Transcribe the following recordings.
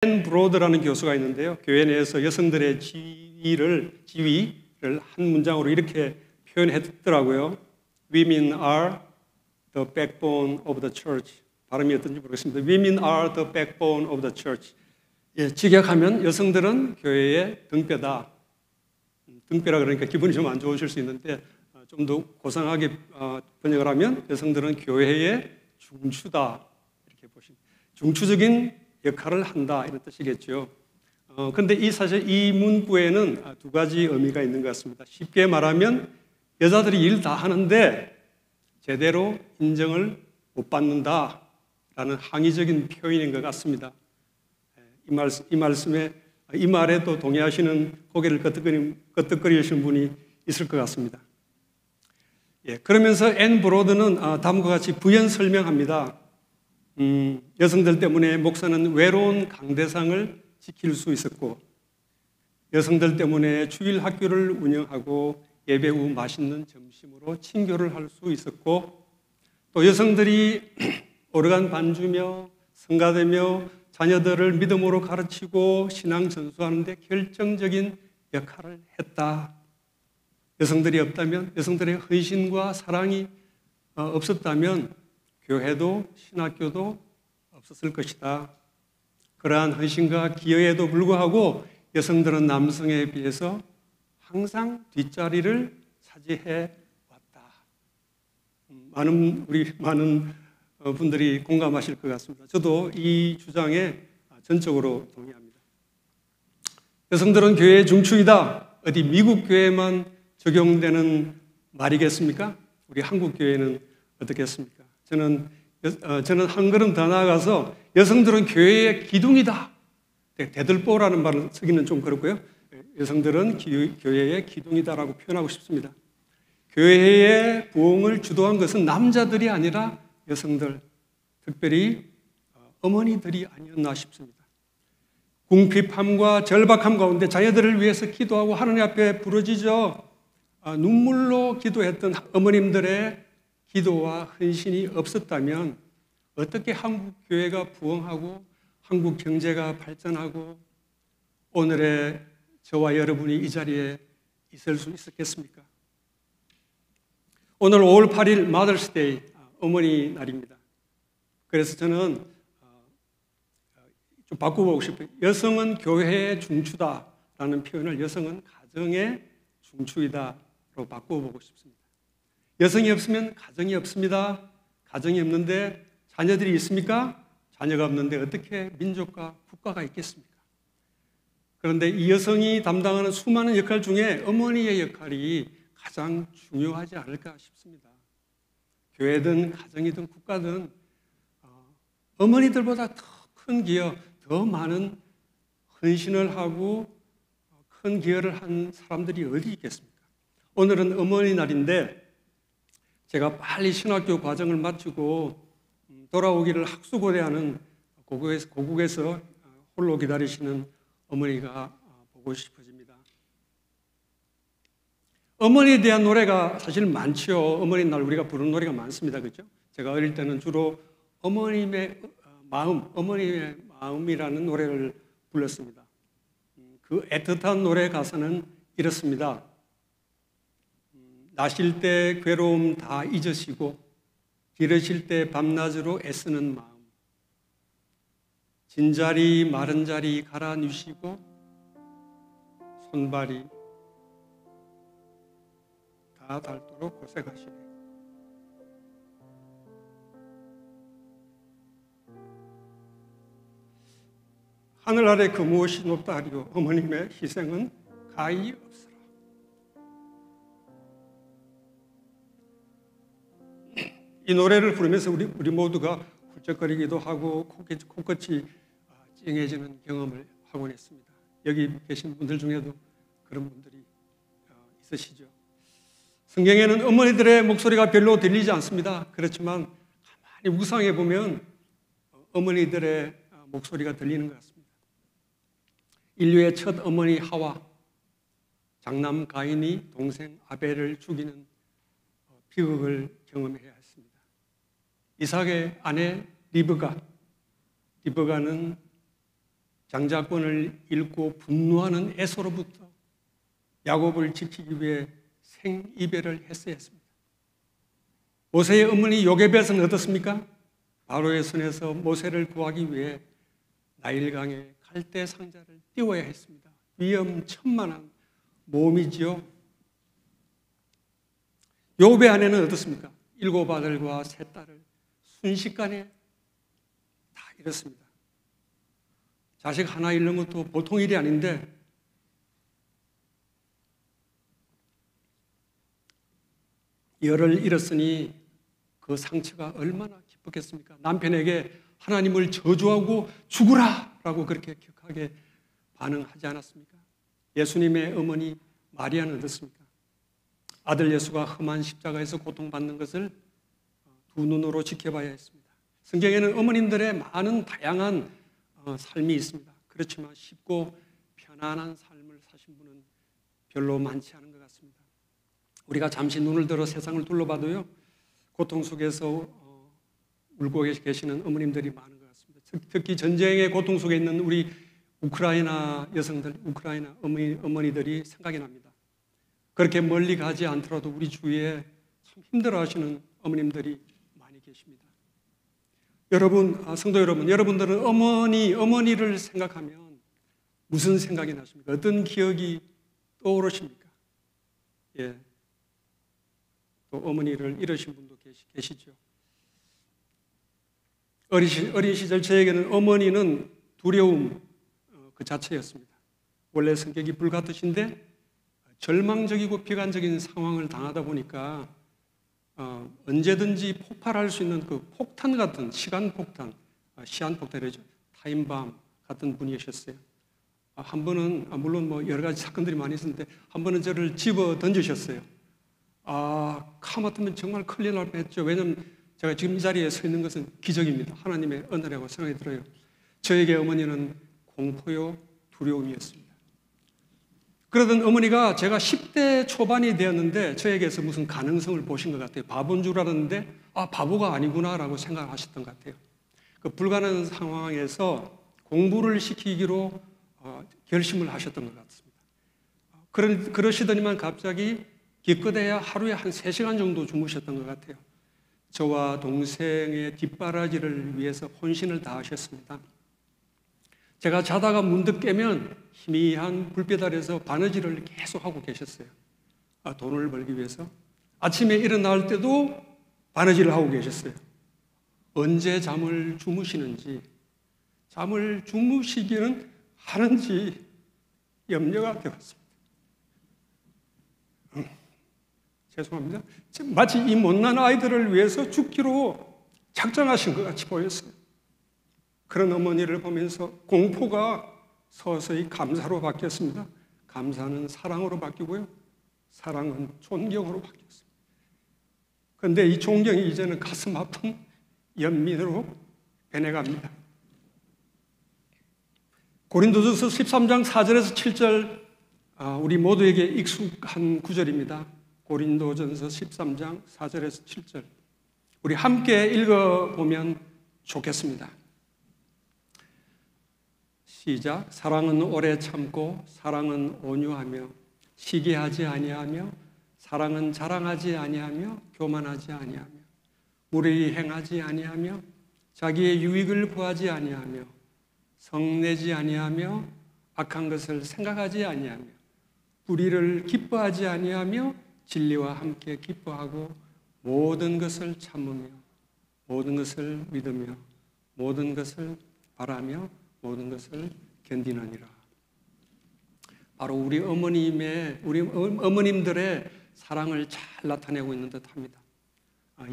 앤 브로드라는 교수가 있는데요. 교회 내에서 여성들의 지위를 한 문장으로 이렇게 표현했더라고요. Women are the backbone of the church. 발음이 어떤지 모르겠습니다. Women are the backbone of the church. 예, 직역하면 여성들은 교회의 등뼈다. 등뼈라 그러니까 기분이 좀 안 좋으실 수 있는데 좀 더 고상하게 번역을 하면 여성들은 교회의 중추다. 이렇게 보시면 중추적인 역할을 한다 이런 뜻이겠죠. 그런데 사실 이 문구에는 두 가지 의미가 있는 것 같습니다. 쉽게 말하면 여자들이 일 다 하는데 제대로 인정을 못 받는다라는 항의적인 표현인 것 같습니다. 이 말에도 동의하시는 고개를 끄덕거리시는 분이 있을 것 같습니다. 예, 그러면서 앤 브로드는 다음과 같이 부연 설명합니다. 여성들 때문에 목사는 외로운 강대상을 지킬 수 있었고, 여성들 때문에 주일 학교를 운영하고 예배 후 맛있는 점심으로 친교를 할 수 있었고, 또 여성들이 오르간 반주며 성가되며 자녀들을 믿음으로 가르치고 신앙 전수하는 데 결정적인 역할을 했다. 여성들이 없다면, 여성들의 헌신과 사랑이 없었다면 교회도 신학교도 없었을 것이다. 그러한 헌신과 기여에도 불구하고 여성들은 남성에 비해서 항상 뒷자리를 차지해 왔다. 많은 분들이 공감하실 것 같습니다. 저도 이 주장에 전적으로 동의합니다. 여성들은 교회의 중추이다. 어디 미국 교회만 적용되는 말이겠습니까? 우리 한국 교회는 어떻겠습니까? 저는 한 걸음 더 나아가서 여성들은 교회의 기둥이다. 대들보라는 말을 쓰기는 좀 그렇고요. 여성들은 교회의 기둥이다라고 표현하고 싶습니다. 교회의 부흥을 주도한 것은 남자들이 아니라 여성들, 특별히 어머니들이 아니었나 싶습니다. 궁핍함과 절박함 가운데 자녀들을 위해서 기도하고 하나님 앞에 부르짖어 눈물로 기도했던 어머님들의 기도와 헌신이 없었다면 어떻게 한국 교회가 부흥하고 한국 경제가 발전하고 오늘의 저와 여러분이 이 자리에 있을 수 있었겠습니까? 오늘 5월 8일 마더스데이 어머니 날입니다. 그래서 저는 좀 바꿔보고 싶어요. 여성은 교회의 중추다라는 표현을 여성은 가정의 중추이다로 바꿔보고 싶습니다. 여성이 없으면 가정이 없습니다. 가정이 없는데 자녀들이 있습니까? 자녀가 없는데 어떻게 민족과 국가가 있겠습니까? 그런데 이 여성이 담당하는 수많은 역할 중에 어머니의 역할이 가장 중요하지 않을까 싶습니다. 교회든 가정이든 국가든 어머니들보다 더 큰 기여, 더 많은 헌신을 하고 큰 기여를 한 사람들이 어디 있겠습니까? 오늘은 어머니 날인데 제가 빨리 신학교 과정을 마치고 돌아오기를 학수고대하는 고국에서 홀로 기다리시는 어머니가 보고 싶어집니다. 어머니에 대한 노래가 사실 많죠. 어머니 날 우리가 부르는 노래가 많습니다. 그렇죠? 제가 어릴 때는 주로 어머님의 마음이라는 노래를 불렀습니다. 그 애틋한 노래 가사는 이렇습니다. 나실 때 괴로움 다 잊으시고 기르실 때 밤낮으로 애쓰는 마음, 진자리 마른 자리 갈아 누시고 손발이 다 닳도록 고생하시네. 하늘 아래 그 무엇이 높다 하리요 어머님의 희생은 가히 없으라. 이 노래를 부르면서 우리 모두가 훌쩍거리기도 하고 코끝이 찡해지는 경험을 하곤 했습니다. 여기 계신 분들 중에도 그런 분들이 있으시죠. 성경에는 어머니들의 목소리가 별로 들리지 않습니다. 그렇지만 가만히 묵상해 보면 어머니들의 목소리가 들리는 것 같습니다. 인류의 첫 어머니 하와, 장남 가인이 동생 아벨을 죽이는 비극을 경험해야 했습니다. 이삭의 아내 리브가는 장자권을 잃고 분노하는 에서로부터 야곱을 지키기 위해 생이별을 했어야 했습니다. 모세의 어머니 요게벳은 어떻습니까? 바로의 손에서 모세를 구하기 위해 나일강에 갈대 상자를 띄워야 했습니다. 위험천만한 모험이지요. 요배 아내는 어떻습니까? 7 아들과 3 딸을 순식간에 다 잃었습니다. 자식 하나 잃는 것도 보통 일이 아닌데 열을 잃었으니 그 상처가 얼마나 깊었겠습니까? 남편에게 하나님을 저주하고 죽으라! 라고 그렇게 격하게 반응하지 않았습니까? 예수님의 어머니 마리아는 어떻습니까? 아들 예수가 험한 십자가에서 고통받는 것을 두 눈으로 지켜봐야 했습니다. 성경에는 어머님들의 많은 다양한 삶이 있습니다. 그렇지만 쉽고 편안한 삶을 사신 분은 별로 많지 않은 것 같습니다. 우리가 잠시 눈을 들어 세상을 둘러봐도요, 고통 속에서 울고 계시는 어머님들이 많은 것 같습니다. 특히 전쟁의 고통 속에 있는 우리 우크라이나 여성들, 우크라이나 어머니들이 생각이 납니다. 그렇게 멀리 가지 않더라도 우리 주위에 참 힘들어하시는 어머님들이 많이 계십니다. 여러분, 성도 여러분, 여러분들은 어머니를 생각하면 무슨 생각이 나십니까? 어떤 기억이 떠오르십니까? 예. 또 어머니를 잃으신 분도 계시죠. 어린 시절 저에게는 어머니는 두려움 그 자체였습니다. 원래 성격이 불같으신데 절망적이고 비관적인 상황을 당하다 보니까 언제든지 폭발할 수 있는 그 폭탄 같은 시간폭탄, 시한폭탄이죠. 타임밤 같은 분이셨어요. 한 번은 물론 뭐 여러 가지 사건들이 많이 있었는데 한 번은 저를 집어 던지셨어요. 하마터면 정말 큰일 날 뻔했죠. 왜냐하면 제가 지금 이 자리에 서 있는 것은 기적입니다. 하나님의 은혜라고 생각이 들어요. 저에게 어머니는 공포요 두려움이었습니다. 그러던 어머니가 제가 10대 초반이 되었는데 저에게서 무슨 가능성을 보신 것 같아요. 바보인 줄 알았는데 바보가 아니구나라고 생각하셨던 것 같아요. 그 불가능한 상황에서 공부를 시키기로 결심을 하셨던 것 같습니다. 그러시더니만 갑자기 기껏해야 하루에 한 3시간 정도 주무셨던 것 같아요. 저와 동생의 뒷바라지를 위해서 혼신을 다하셨습니다. 제가 자다가 문득 깨면 희미한 불빛 아래서 바느질을 계속 하고 계셨어요. 돈을 벌기 위해서. 아침에 일어날 때도 바느질을 하고 계셨어요. 언제 잠을 주무시는지, 잠을 주무시기는 하는지 염려가 되었습니다. 죄송합니다. 마치 이 못난 아이들을 위해서 죽기로 작정하신 것 같이 보였어요. 그런 어머니를 보면서 공포가 서서히 감사로 바뀌었습니다. 감사는 사랑으로 바뀌고요. 사랑은 존경으로 바뀌었습니다. 그런데 이 존경이 이제는 가슴 아픈 연민으로 변해갑니다. 고린도전서 13장 4절에서 7절 우리 모두에게 익숙한 구절입니다. 고린도전서 13장 4절에서 7절 우리 함께 읽어보면 좋겠습니다. 시작. 사랑은 오래 참고 사랑은 온유하며 시기하지 아니하며 사랑은 자랑하지 아니하며 교만하지 아니하며 무례히 행하지 아니하며 자기의 유익을 구하지 아니하며 성내지 아니하며 악한 것을 생각하지 아니하며 불의를 기뻐하지 아니하며 진리와 함께 기뻐하고 모든 것을 참으며 모든 것을 믿으며 모든 것을 바라며 모든 것을 견디느니라. 바로 우리 어머님들의 사랑을 잘 나타내고 있는 듯합니다.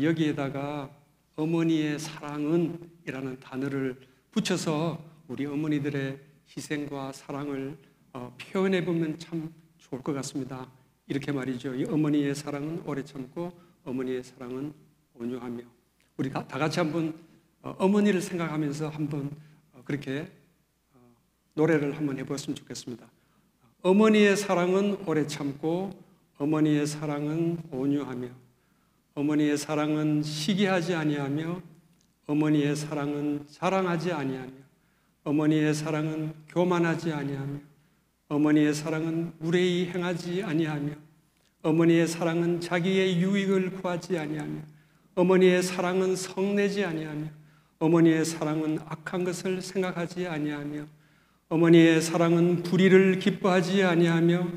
여기에다가 어머니의 사랑은 이라는 단어를 붙여서 우리 어머니들의 희생과 사랑을 표현해 보면 참 좋을 것 같습니다. 이렇게 말이죠. 이 어머니의 사랑은 오래 참고 어머니의 사랑은 온유하며 우리 다 같이 한번 어머니를 생각하면서 한번 그렇게 노래를 한번 해보았으면 좋겠습니다. 어머니의 사랑은 오래 참고 어머니의 사랑은 온유하며 어머니의 사랑은 시기하지 아니하며 어머니의 사랑은 자랑하지 아니하며 어머니의 사랑은 교만하지 아니하며 어머니의 사랑은 무례히 행하지 아니하며 어머니의 사랑은 자기의 유익을 구하지 아니하며 어머니의 사랑은 성내지 아니하며 어머니의 사랑은 악한 것을 생각하지 아니하며 어머니의 사랑은 불의를 기뻐하지 아니하며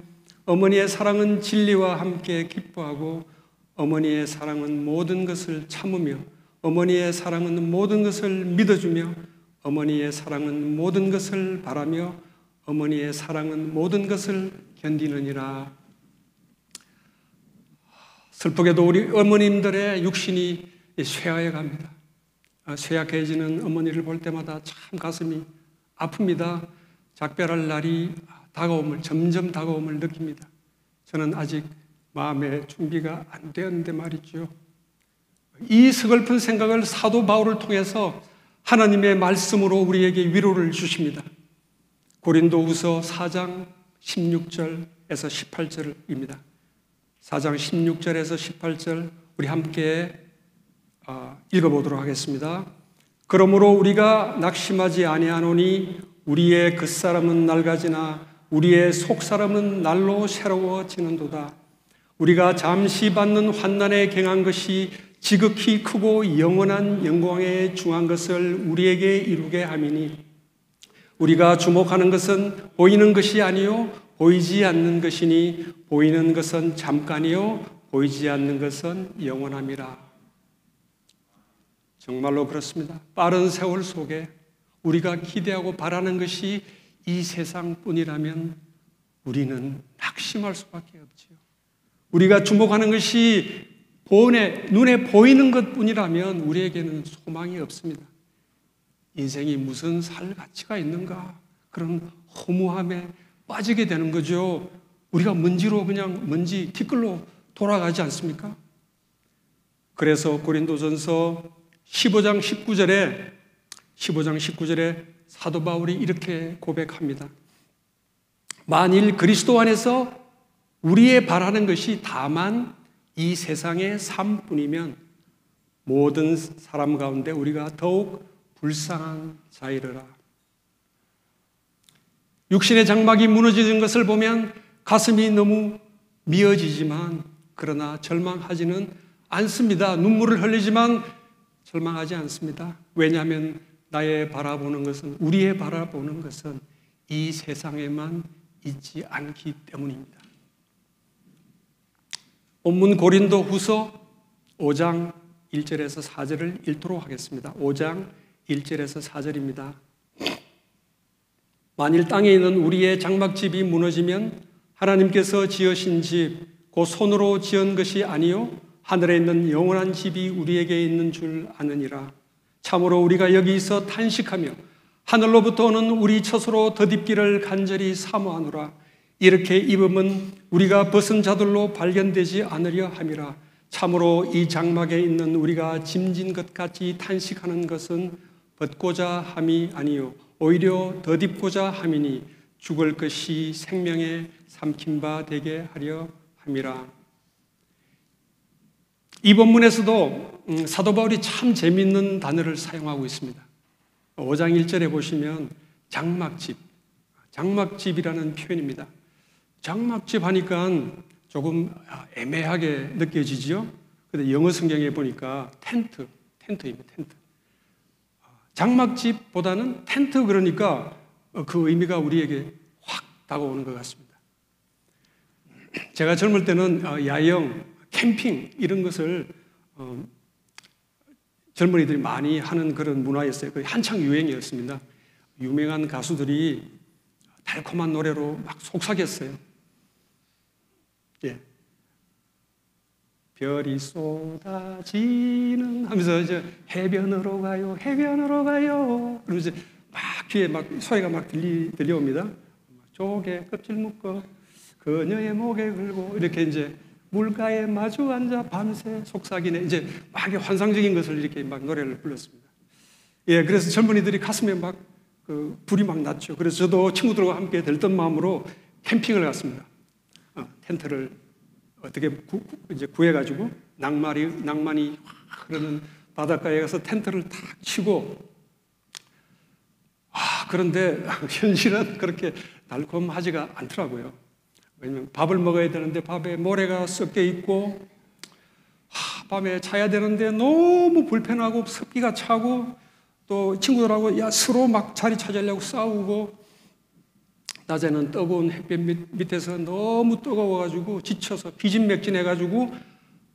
어머니의 사랑은 진리와 함께 기뻐하고 어머니의 사랑은 모든 것을 참으며 어머니의 사랑은 모든 것을 믿어주며 어머니의 사랑은 모든 것을 바라며 어머니의 사랑은 모든 것을 견디느니라. 슬프게도 우리 어머님들의 육신이 쇠하여 갑니다. 쇠약해지는 어머니를 볼 때마다 참 가슴이 아픕니다. 작별할 날이 점점 다가옴을 느낍니다. 저는 아직 마음의 준비가 안 되었는데 말이죠. 이 서글픈 생각을 사도 바울을 통해서 하나님의 말씀으로 우리에게 위로를 주십니다. 고린도후서 4장 16절에서 18절입니다. 4장 16절에서 18절 우리 함께 읽어보도록 하겠습니다. 그러므로 우리가 낙심하지 아니하노니 우리의 겉사람은 낡아지나 우리의 속사람은 날로 새로워지는도다. 우리가 잠시 받는 환난에 경한 것이 지극히 크고 영원한 영광에 중한 것을 우리에게 이루게 함이니 우리가 주목하는 것은 보이는 것이 아니요 보이지 않는 것이니 보이는 것은 잠깐이요 보이지 않는 것은 영원함이라. 정말로 그렇습니다. 빠른 세월 속에 우리가 기대하고 바라는 것이 이 세상뿐이라면 우리는 낙심할 수밖에 없지요. 우리가 주목하는 것이 눈에 보이는 것뿐이라면 우리에게는 소망이 없습니다. 인생이 무슨 살 가치가 있는가? 그런 허무함에 빠지게 되는 거죠. 우리가 먼지 티끌로 돌아가지 않습니까? 그래서 고린도전서 15장 19절에 사도 바울이 이렇게 고백합니다. 만일 그리스도 안에서 우리의 바라는 것이 다만 이 세상의 삶뿐이면 모든 사람 가운데 우리가 더욱 불쌍한 자이르라. 육신의 장막이 무너지는 것을 보면 가슴이 너무 미어지지만 그러나 절망하지는 않습니다. 눈물을 흘리지만 절망하지 않습니다. 왜냐하면 우리의 바라보는 것은 이 세상에만 있지 않기 때문입니다. 본문 고린도후서 5장 1절에서 4절을 읽도록 하겠습니다. 5장 1절에서 4절입니다. 만일 땅에 있는 우리의 장막집이 무너지면 하나님께서 지으신 집, 곧 손으로 지은 것이 아니요 하늘에 있는 영원한 집이 우리에게 있는 줄 아느니라. 참으로 우리가 여기서 탄식하며 하늘로부터 오는 우리 처소로 덧입기를 간절히 사모하노라. 이렇게 입으면 우리가 벗은 자들로 발견되지 않으려 함이라. 참으로 이 장막에 있는 우리가 짐진 것 같이 탄식하는 것은 벗고자 함이 아니요 오히려 덧입고자 함이니 죽을 것이 생명에 삼킨 바 되게 하려 함이라. 이 본문에서도 사도 바울이 참 재미있는 단어를 사용하고 있습니다. 5장 1절에 보시면 장막집이라는 표현입니다. 장막집 하니까 조금 애매하게 느껴지죠. 근데 영어 성경에 보니까 텐트입니다. 텐트. 장막집보다는 텐트 그러니까 그 의미가 우리에게 확 다가오는 것 같습니다. 제가 젊을 때는 야영, 캠핑 이런 것을 젊은이들이 많이 하는 그런 문화였어요. 한창 유행이었습니다. 유명한 가수들이 달콤한 노래로 막 속삭였어요. 예. 별이 쏟아지는 하면서 이제 해변으로 가요. 그러면서 막 귀에 막 소리가 막 들려옵니다. 조개 껍질 묶어 그녀의 목에 걸고 이렇게 이제 물가에 마주 앉아 밤새 속삭이네. 이제 막 환상적인 것을 이렇게 막 노래를 불렀습니다. 예, 그래서 젊은이들이 가슴에 막 불이 막 났죠. 그래서 저도 친구들과 함께 들뜬 마음으로 캠핑을 갔습니다. 텐트를 어떻게 이제 구해가지고 낭만이 흐르는 바닷가에 가서 텐트를 탁 치고 그런데 현실은 그렇게 달콤하지가 않더라고요. 왜냐면 밥을 먹어야 되는데 밥에 모래가 섞여 있고, 밤에 자야 되는데 너무 불편하고 습기가 차고, 또 친구들하고 서로 막 자리 찾으려고 싸우고, 낮에는 뜨거운 햇빛 밑에서 너무 뜨거워가지고 지쳐서 기진맥진해가지고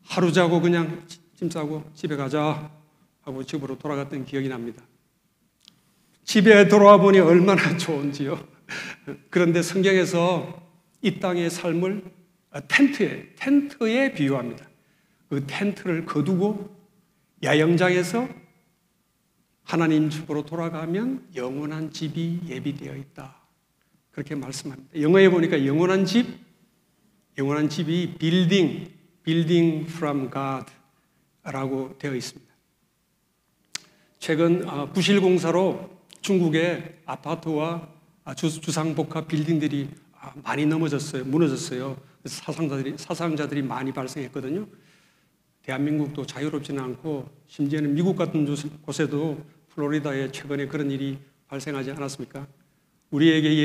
하루 자고 그냥 짐 싸고 집에 가자 하고 집으로 돌아갔던 기억이 납니다. 집에 돌아와 보니 얼마나 좋은지요. 그런데 성경에서 이 땅의 삶을 텐트에 비유합니다. 그 텐트를 거두고 야영장에서 하나님 집으로 돌아가면 영원한 집이 예비되어 있다. 그렇게 말씀합니다. 영어에 보니까 영원한 집이 building from God라고 되어 있습니다. 최근 부실공사로 중국의 아파트와 주상복합 빌딩들이 많이 무너졌어요. 사상자들이 많이 발생했거든요. 대한민국도 자유롭지는 않고 심지어는 미국 같은 곳에도 플로리다에 최근에 그런 일이 발생하지 않았습니까? 우리에게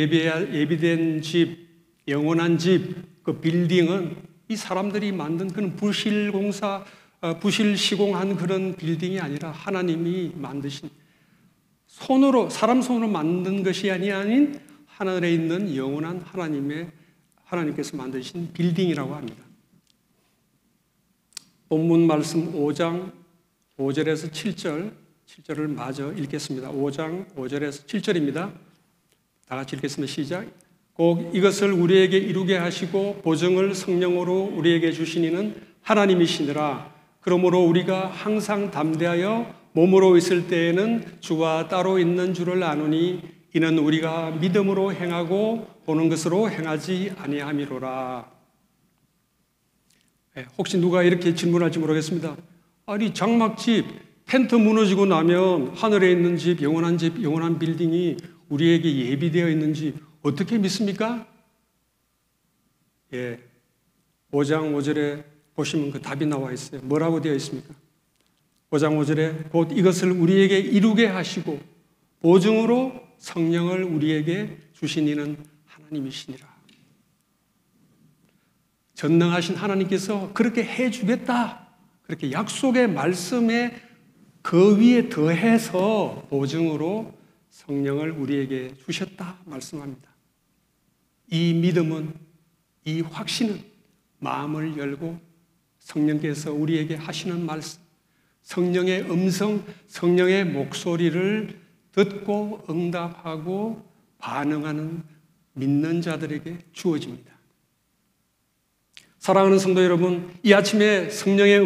예비된 집, 영원한 집, 그 빌딩은 이 사람들이 만든 그런 부실 시공한 그런 빌딩이 아니라 하나님이 만드신 사람 손으로 만든 것이 아닌 하늘에 있는 영원한 하나님께서 만드신 빌딩이라고 합니다. 본문 말씀 5장 5절에서 7절을 마저 읽겠습니다. 5장 5절에서 7절입니다. 다 같이 읽겠습니다. 시작. 꼭 이것을 우리에게 이루게 하시고 보증을 성령으로 우리에게 주시니는 하나님이시니라. 그러므로 우리가 항상 담대하여 몸으로 있을 때에는 주와 따로 있는 줄을 아노니 이는 우리가 믿음으로 행하고 보는 것으로 행하지 아니함이로라. 혹시 누가 이렇게 질문할지 모르겠습니다. 아니 장막집, 텐트 무너지고 나면 하늘에 있는 집, 영원한 빌딩이 우리에게 예비되어 있는지 어떻게 믿습니까? 5장 5절에 보시면 그 답이 나와 있어요. 뭐라고 되어 있습니까? 5장 5절에 곧 이것을 우리에게 이루게 하시고 보증으로 성령을 우리에게 주시니는 하나님이시니라. 전능하신 하나님께서 그렇게 해주겠다. 그렇게 약속의 말씀에 그 위에 더해서 보증으로 성령을 우리에게 주셨다 말씀합니다. 이 믿음은, 이 확신은 마음을 열고 성령께서 우리에게 하시는 말씀, 성령의 음성, 성령의 목소리를 듣고 응답하고 반응하는 믿는 자들에게 주어집니다. 사랑하는 성도 여러분, 이 아침에 성령의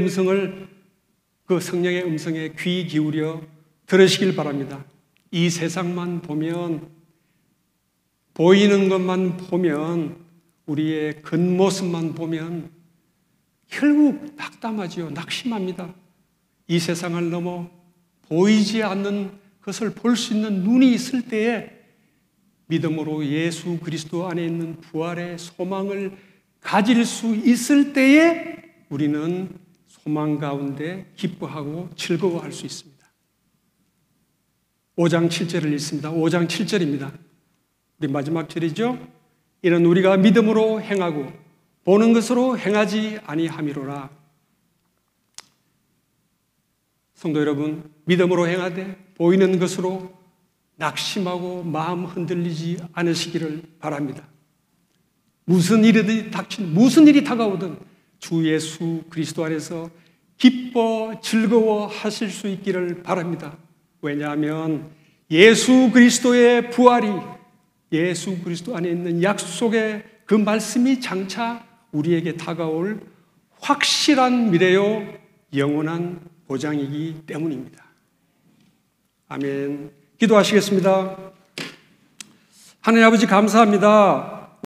음성에 귀 기울여 들으시길 바랍니다. 이 세상만 보면, 보이는 것만 보면, 우리의 겉모습만 보면 결국 낙담하지요. 낙심합니다. 이 세상을 넘어 보이지 않는 것을 볼 수 있는 눈이 있을 때에 믿음으로 예수 그리스도 안에 있는 부활의 소망을 가질 수 있을 때에 우리는 소망 가운데 기뻐하고 즐거워할 수 있습니다. 5장 7절을 읽습니다. 5장 7절입니다. 우리 마지막 절이죠. 이는 우리가 믿음으로 행하고 보는 것으로 행하지 아니함이로라. 성도 여러분, 믿음으로 행하되 보이는 것으로 낙심하고 마음 흔들리지 않으시기를 바랍니다. 무슨 일이 다가오든 주 예수 그리스도 안에서 기뻐 즐거워 하실 수 있기를 바랍니다. 왜냐하면 예수 그리스도의 부활이, 예수 그리스도 안에 있는 약속의 그 말씀이 장차 우리에게 다가올 확실한 미래요 영원한 보장이기 때문입니다. 아멘. 기도하시겠습니다. 하나님 아버지 감사합니다.